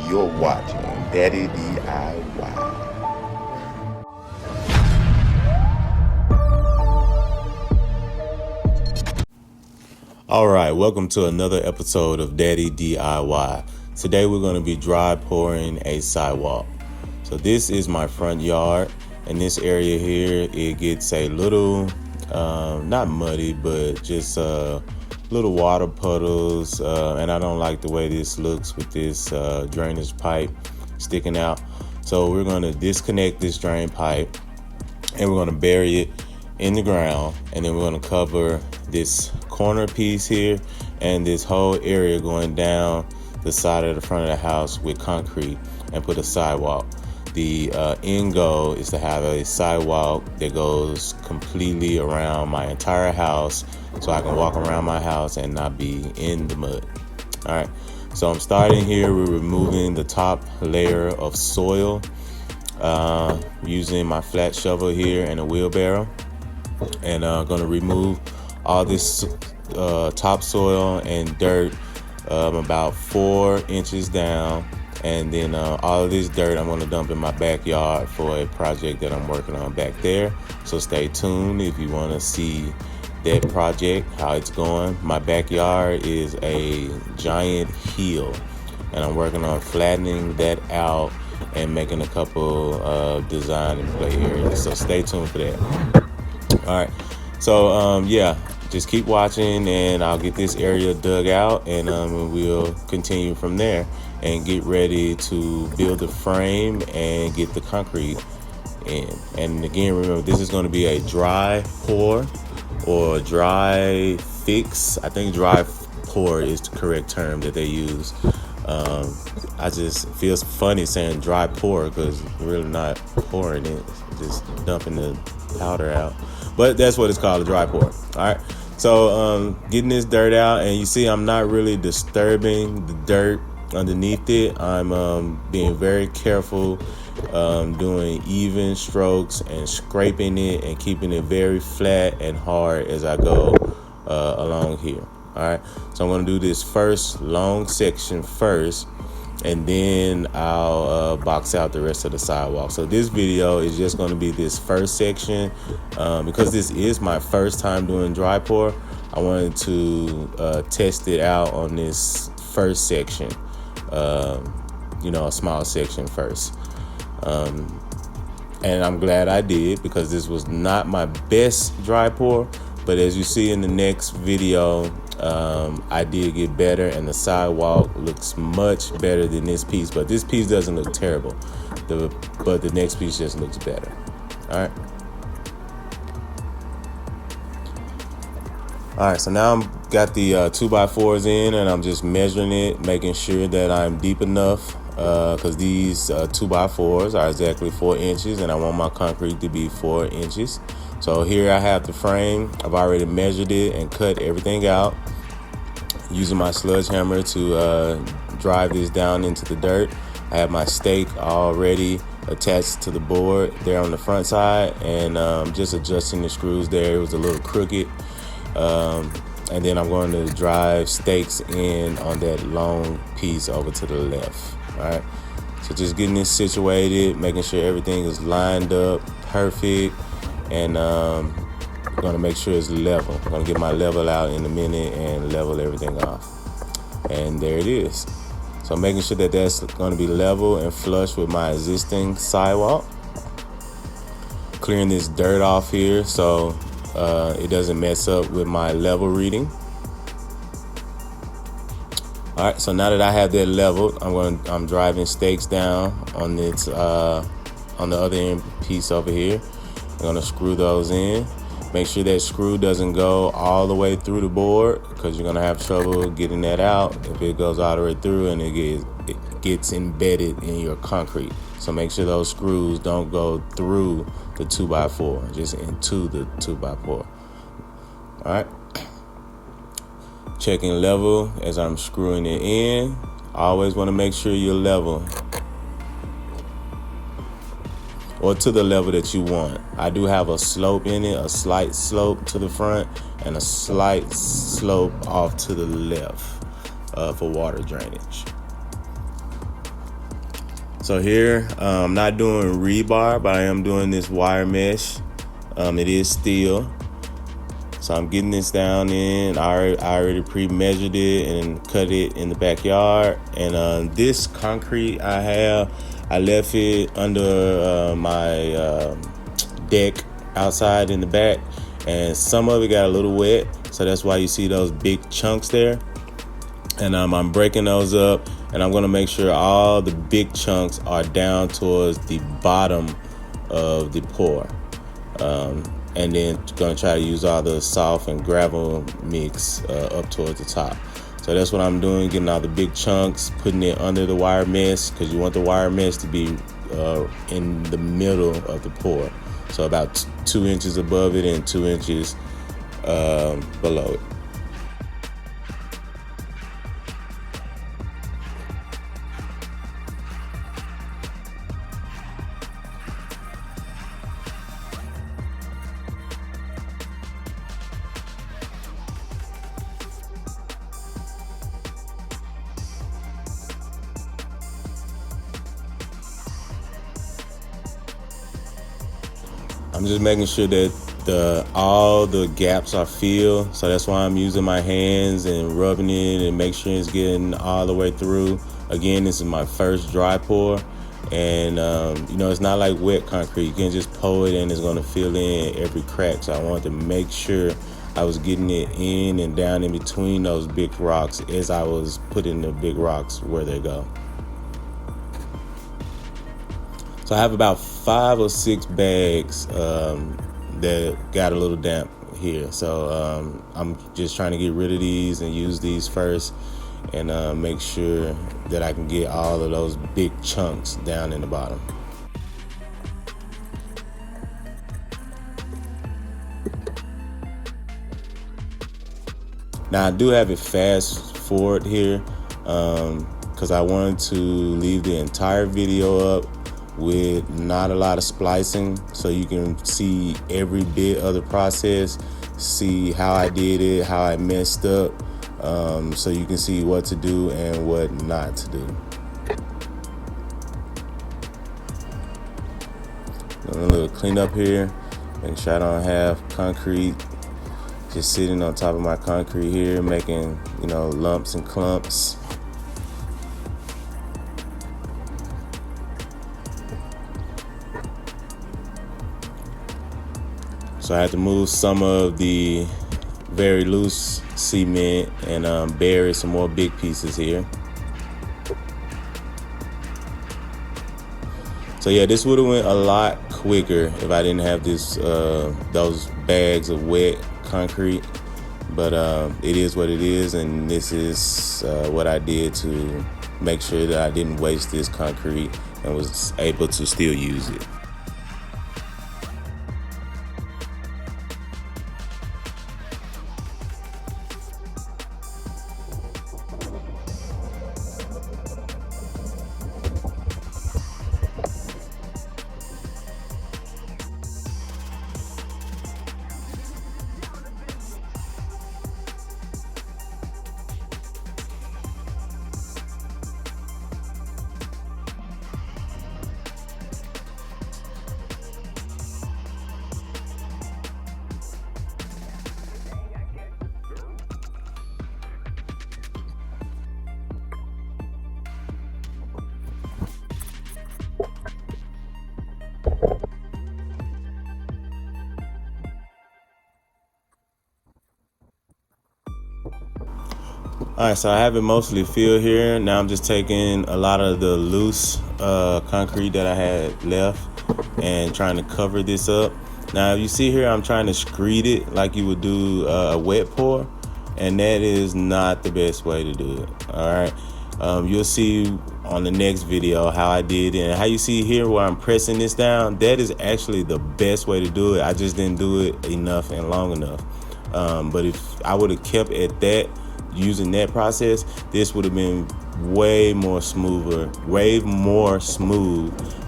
You're watching Daddy DIY. All right, welcome to another episode of Daddy DIY. Today we're going to be dry pouring a sidewalk. So this is my front yard. In this area here, it gets a little, not muddy, but just little water puddles. And I don't like the way this looks with this drainage pipe sticking out. So we're going to disconnect this drain pipe and we're going to bury it in the ground, and then we're going to cover this corner piece here and this whole area going down the side of the front of the house with concrete and put a sidewalk. The end goal is to have a sidewalk that goes completely around my entire house so I can walk around my house and not be in the mud. All right, so I'm starting here. We're removing the top layer of soil using my flat shovel here and a wheelbarrow. And going to remove all this topsoil and dirt about 4 inches down, and then all of this dirt I'm going to dump in my backyard for a project that I'm working on back there. So stay tuned if you want to see that project, how it's going. My backyard is a giant hill, and I'm working on flattening that out and making a couple design and play areas. So stay tuned for that. All right, so yeah, just keep watching and I'll get this area dug out, and we'll continue from there and get ready to build the frame and get the concrete in. And again, remember, this is going to be a dry pour or dry fix. I think dry pour is the correct term that they use. I just feels funny saying dry pour because we're really not pouring it, just dumping the powder out. But that's what it's called, a dry pour. All right, so getting this dirt out, and you see I'm not really disturbing the dirt underneath it. I'm being very careful, doing even strokes and scraping it and keeping it very flat and hard as I go along here. All right, so I'm going to do this first long section first, and then I'll box out the rest of the sidewalk. So this video is just going to be this first section because this is my first time doing dry pour. I wanted to test it out on this first section, a small section first. And I'm glad I did, because this was not my best dry pour, but as you see in the next video, I did get better, and the sidewalk looks much better than this piece. But this piece doesn't look terrible, but the next piece just looks better. All right, so now I've got the 2x4s in, and I'm just measuring it, making sure that I'm deep enough, because these 2x4s are exactly 4 inches, and I want my concrete to be 4 inches. So here I have the frame. I've already measured it and cut everything out using my sludge hammer to drive this down into the dirt. I have my stake already attached to the board there on the front side, and just adjusting the screws there. It was a little crooked. And then I'm going to drive stakes in on that long piece over to the left. All right, so just getting this situated, making sure everything is lined up perfect, and I'm going to make sure it's level. I'm going to get my level out in a minute and level everything off. And there it is. So making sure that that's going to be level and flush with my existing sidewalk. Clearing this dirt off here so it doesn't mess up with my level reading. All right, so now that I have that leveled, I'm driving stakes down on its on the other end piece over here. I'm gonna screw those in. Make sure that screw doesn't go all the way through the board, because you're gonna have trouble getting that out if it goes all the way through and it gets embedded in your concrete. So make sure those screws don't go through the 2x4, just into the 2x4. All right. Checking level as I'm screwing it in. Always want to make sure you're level, or to the level that you want. I do have a slope in it, a slight slope to the front and a slight slope off to the left for water drainage. So here, I'm not doing rebar, but I am doing this wire mesh. It is steel. So I'm getting this down in. I already pre-measured it and cut it in the backyard. And this concrete I left it under my deck outside in the back. And some of it got a little wet. So that's why you see those big chunks there. And I'm breaking those up, and I'm gonna make sure all the big chunks are down towards the bottom of the pour. And then gonna try to use all the soft and gravel mix up towards the top. So that's what I'm doing, getting all the big chunks, putting it under the wire mesh, because you want the wire mesh to be in the middle of the pour. So about 2 inches above it and 2 inches below it. I'm just making sure that all the gaps are filled. So that's why I'm using my hands and rubbing it and make sure it's getting all the way through. Again, this is my first dry pour. And, it's not like wet concrete. You can just pour it and it's going to fill in every crack. So I wanted to make sure I was getting it in and down in between those big rocks as I was putting the big rocks where they go. So I have about 5 or 6 bags that got a little damp here. So I'm just trying to get rid of these and use these first and make sure that I can get all of those big chunks down in the bottom. Now I do have it fast forward here because I wanted to leave the entire video up with not a lot of splicing, so you can see every bit of the process, see how I did it, how I messed up, so you can see what to do and what not to do. A little cleanup here, make sure I don't have concrete just sitting on top of my concrete here, making lumps and clumps. So I had to move some of the very loose cement and bury some more big pieces here. So yeah, this would have went a lot quicker if I didn't have those bags of wet concrete. But it is what it is, and this is what I did to make sure that I didn't waste this concrete and was able to still use it. All right, so I have it mostly filled here. Now I'm just taking a lot of the loose concrete that I had left and trying to cover this up. Now you see here, I'm trying to screed it like you would do a wet pour, and that is not the best way to do it. All right, you'll see on the next video how I did it, and how you see here where I'm pressing this down, that is actually the best way to do it. I just didn't do it enough and long enough. But if I would have kept at that, using that process, this would have been way more smooth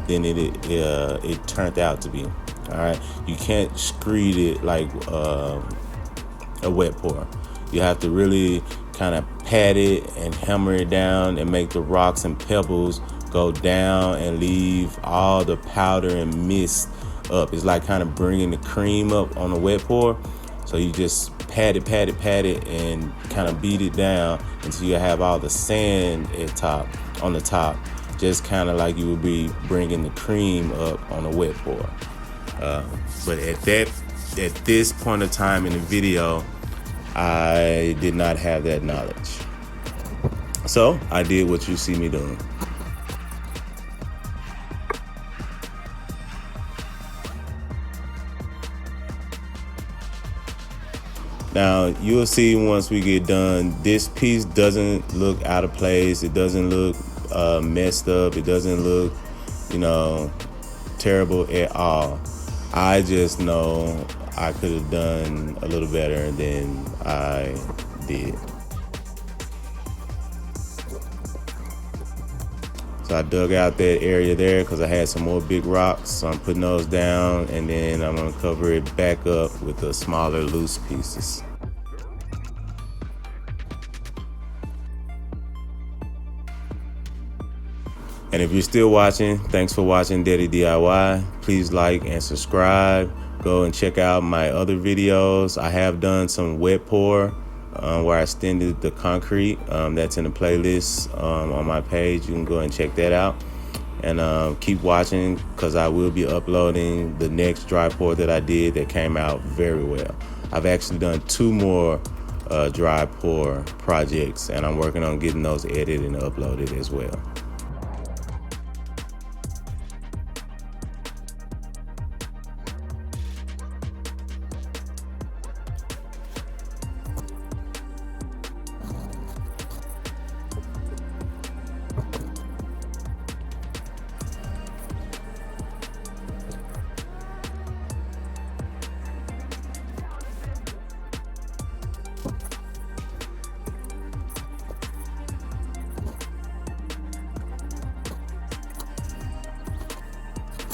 than it turned out to be. All right, you can't screed it like a wet pour. You have to really kind of pat it and hammer it down and make the rocks and pebbles go down and leave all the powder and mist up. It's like kind of bringing the cream up on a wet pour. So you just pat it, and kind of beat it down until you have all the sand on the top, just kind of like you would be bringing the cream up on a wet pour. But at this point of time in the video, I did not have that knowledge. So I did what you see me doing. Now you'll see once we get done, this piece doesn't look out of place. It doesn't look messed up. It doesn't look, terrible at all. I just know I could have done a little better than I did. So I dug out that area there because I had some more big rocks. So I'm putting those down, and then I'm gonna cover it back up with the smaller loose pieces. And if you're still watching, thanks for watching Daddy DIY. Please like and subscribe. Go and check out my other videos. I have done some wet pour where I extended the concrete. That's in the playlist on my page. You can go and check that out. And keep watching, because I will be uploading the next dry pour that I did that came out very well. I've actually done 2 more dry pour projects, and I'm working on getting those edited and uploaded as well.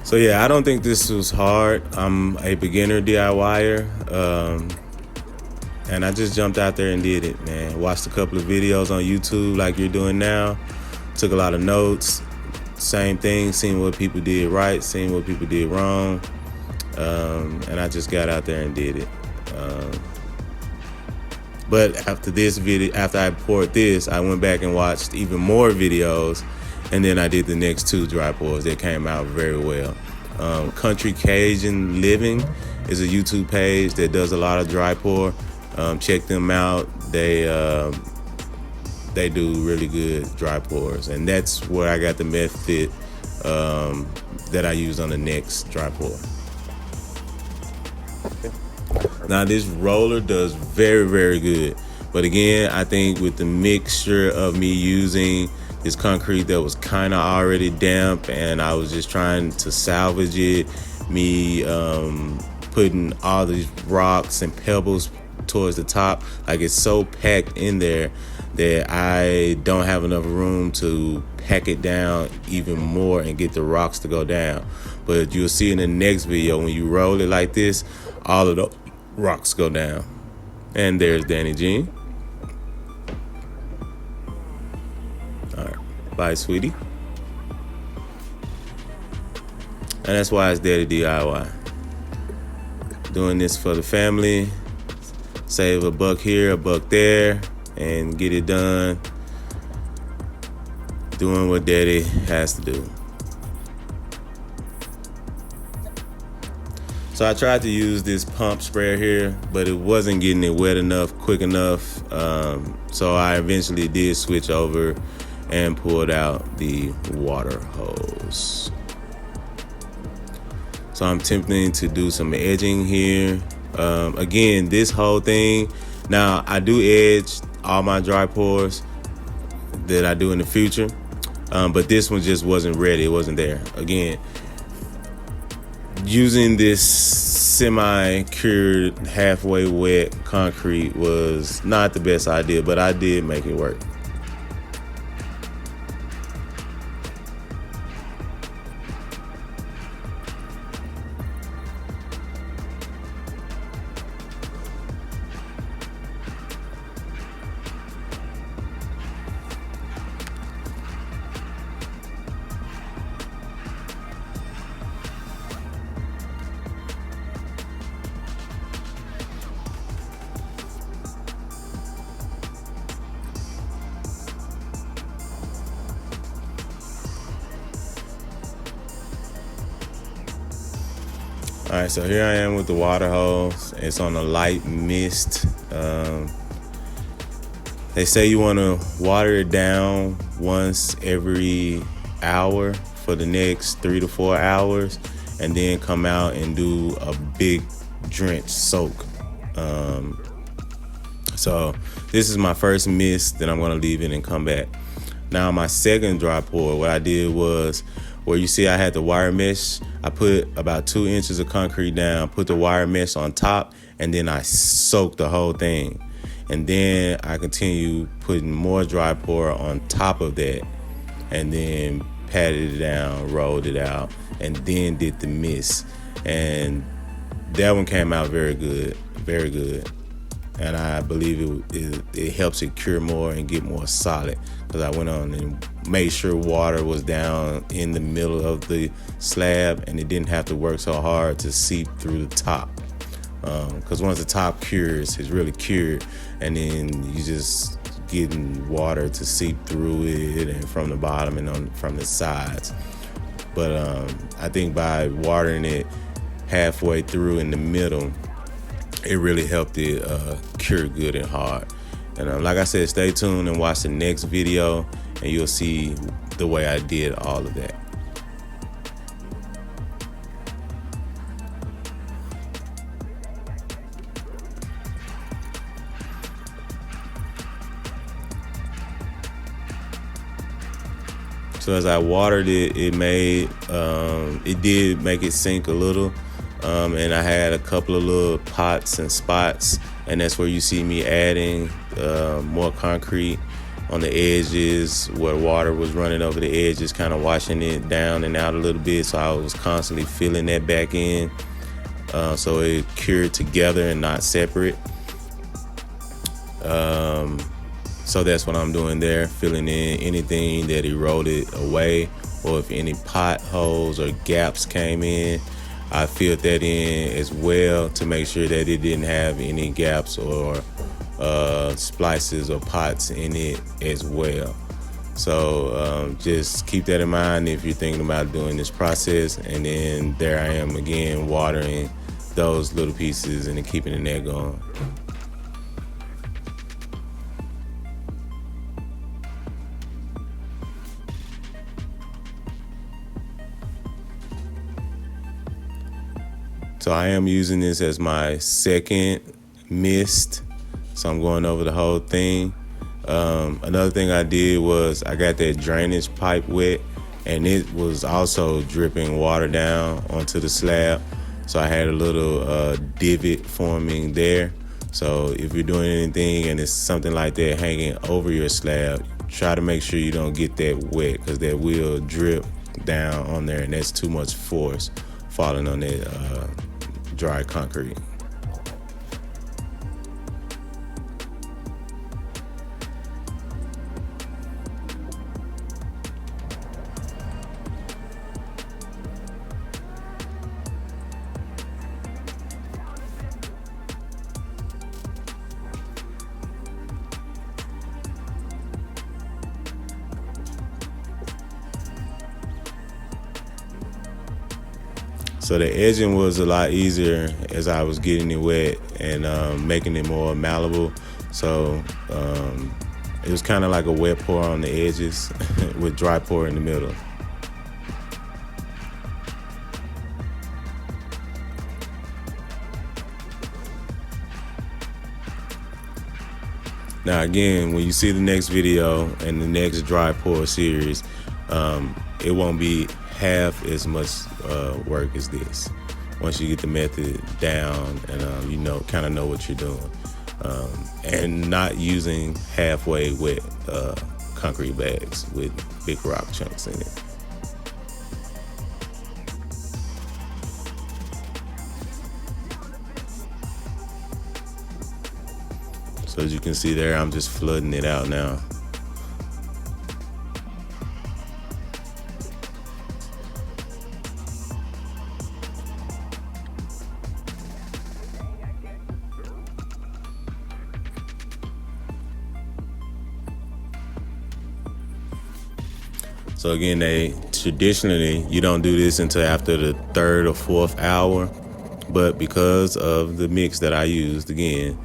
So yeah, I don't think this was hard. I'm a beginner DIYer, and I just jumped out there and did it, man. Watched a couple of videos on YouTube like you're doing now. Took a lot of notes. Same thing, seeing what people did right, seeing what people did wrong, and I just got out there and did it. But after this video, after I poured this, I went back and watched even more videos. And then I did the next 2 dry pours that came out very well. Country Cajun Living is a YouTube page that does a lot of dry pour. Check them out. They do really good dry pours, and that's where I got the method that I use on the next dry pour. Now this roller does very, very good. But again, I think with the mixture of me using this concrete that was kind of already damp, and I was just trying to salvage it, me putting all these rocks and pebbles towards the top, like it's so packed in there that I don't have enough room to pack it down even more and get the rocks to go down. But you'll see in the next video, when you roll it like this, all of the rocks go down. And there's Danny Jean. All right, bye, sweetie. And that's why it's Daddy DIY. Doing this for the family. Save a buck here, a buck there, and get it done. Doing what Daddy has to do. So I tried to use this pump sprayer here, but it wasn't getting it wet enough, quick enough. So I eventually did switch over and pulled out the water hose. So I'm attempting to do some edging here. Again, this whole thing, now I do edge all my dry pours that I do in the future, but this one just wasn't ready. It wasn't there. Again, using this semi-cured, halfway wet concrete was not the best idea, but I did make it work. right, so here I am with the water hose. It's on a light mist. They say you want to water it down once every hour for the next 3 to 4 hours, and then come out and do a big drench soak. So this is my first mist. Then I'm going to leave it and come back. Now my second dry pour, what I did was, where you see I had the wire mesh, I put about 2 inches of concrete down, put the wire mesh on top, and then I soaked the whole thing. And then I continue putting more dry pour on top of that, and then patted it down, rolled it out, and then did the mist. And that one came out very good, very good. And I believe it helps it cure more and get more solid, because I went on and made sure water was down in the middle of the slab, and it didn't have to work so hard to seep through the top. Because once the top cures, it's really cured, and then you just getting water to seep through it and from the bottom and from the sides. But I think by watering it halfway through in the middle, it really helped it cure good and hard. And like I said, stay tuned and watch the next video, and you'll see the way I did all of that. So as I watered it, it did make it sink a little. And I had a couple of little pots and spots, and that's where you see me adding more concrete on the edges where water was running over the edges, kind of washing it down and out a little bit. So I was constantly filling that back in, so it cured together and not separate. So that's what I'm doing there, filling in anything that eroded away, or if any potholes or gaps came in, I filled that in as well to make sure that it didn't have any gaps or splices or pots in it as well. So just keep that in mind if you're thinking about doing this process. And then there I am again, watering those little pieces and then keeping the net going. So I am using this as my second mist. So I'm going over the whole thing. Another thing I did was I got that drainage pipe wet, and it was also dripping water down onto the slab. So I had a little divot forming there. So if you're doing anything and it's something like that hanging over your slab, try to make sure you don't get that wet, because that will drip down on there, and that's too much force falling on that dry concrete. So the edging was a lot easier as I was getting it wet and making it more malleable. So it was kind of like a wet pour on the edges with dry pour in the middle. Now again, when you see the next video and the next dry pour series, it won't be half as much work as this. Once you get the method down and you kind of know what you're doing, and not using halfway wet concrete bags with big rock chunks in it. So as you can see there, I'm just flooding it out now. So again, traditionally, you don't do this until after the 3rd or 4th hour. But because of the mix that I used, again,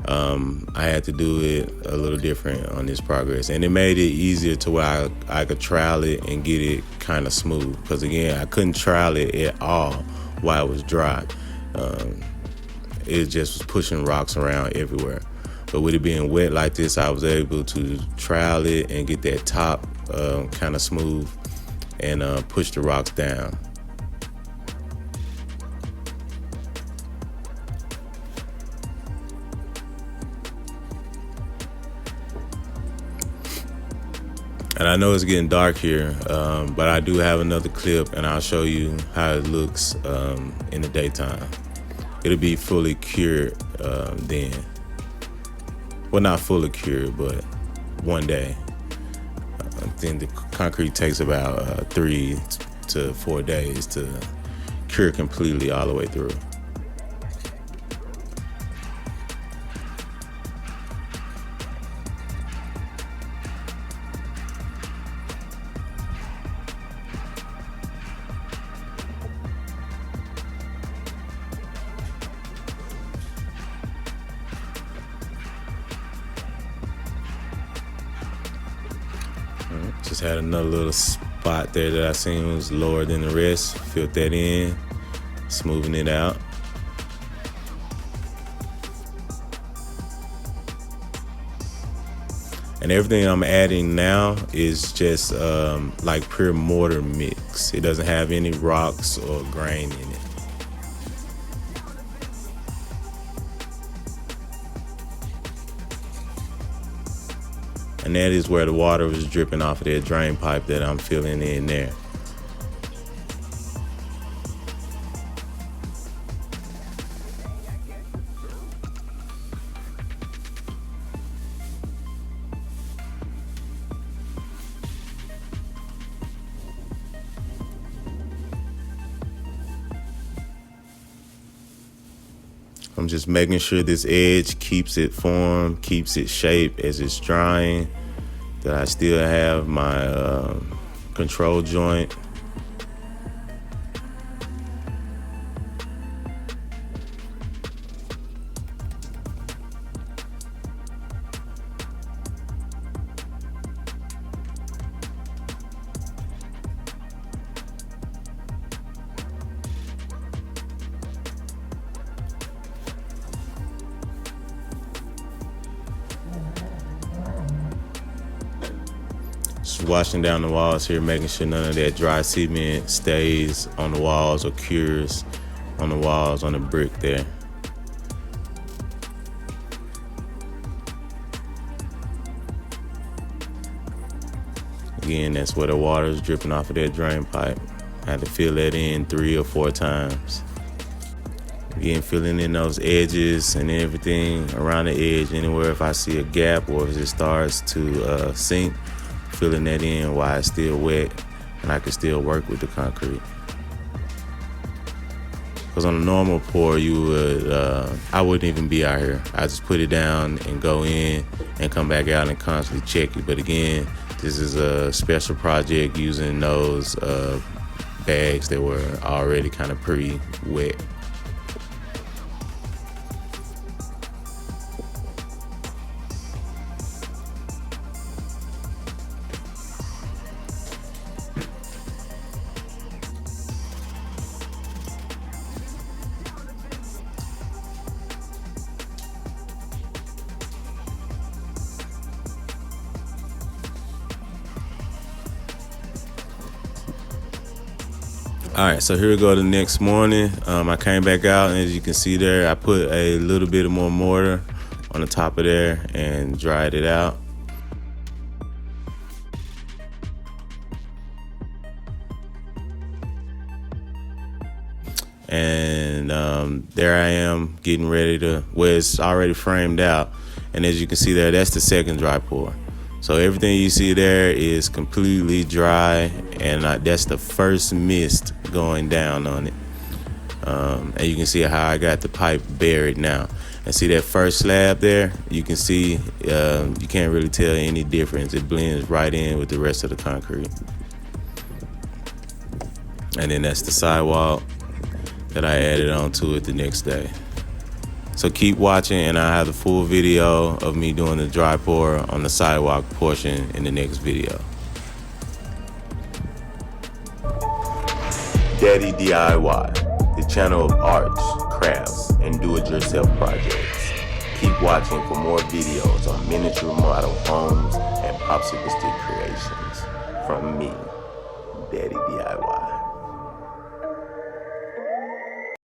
I had to do it a little different on this progress, and it made it easier to where I could trial it and get it kind of smooth. Because again, I couldn't trial it at all while it was dry. It just was pushing rocks around everywhere. But with it being wet like this, I was able to trial it and get that top kind of smooth and push the rocks down. And I know it's getting dark here, but I do have another clip, and I'll show you how it looks in the daytime. It'll be fully cured then. Well, not fully cured, but one day. I think the concrete takes about 3 to 4 days to cure completely all the way through. Just had another little spot there that I seen was lower than the rest. Filled that in, smoothing it out. And everything I'm adding now is just like pure mortar mix. It doesn't have any rocks or grain in it. And that is where the water was dripping off of that drain pipe that I'm filling in there. I'm just making sure this edge keeps it form, keeps its shape as it's drying, that I still have my control joint. Just washing down the walls here, making sure none of that dry cement stays on the walls or cures on the walls on the brick there. Again, that's where the water is dripping off of that drain pipe. I had to fill that in 3 or 4 times. Again, filling in those edges and everything around the edge, anywhere if I see a gap or if it starts to sink, filling that in while it's still wet and I can still work with the concrete. Because on a normal pour, I wouldn't even be out here. I just put it down and go in and come back out and constantly check it. But again, this is a special project using those bags that were already kind of pre-wet. All right, so here we go the next morning. I came back out, and as you can see there, I put a little bit of more mortar on the top of there and dried it out. And there I am getting ready to, well, it's already framed out. And as you can see there, that's the second dry pour. So everything you see there is completely dry, and that's the first mist going down on it. And you can see how I got the pipe buried now. And see that first slab there? You can see you can't really tell any difference. It blends right in with the rest of the concrete. And then that's the sidewalk. that I added onto it the next day. So keep watching, and I'll have the full video of me doing the dry pour on the sidewalk portion in the next video. Daddy DIY, the channel of arts, crafts, and do-it-yourself projects. Keep watching for more videos on miniature model homes and popsicle stick creations from me, Daddy DIY.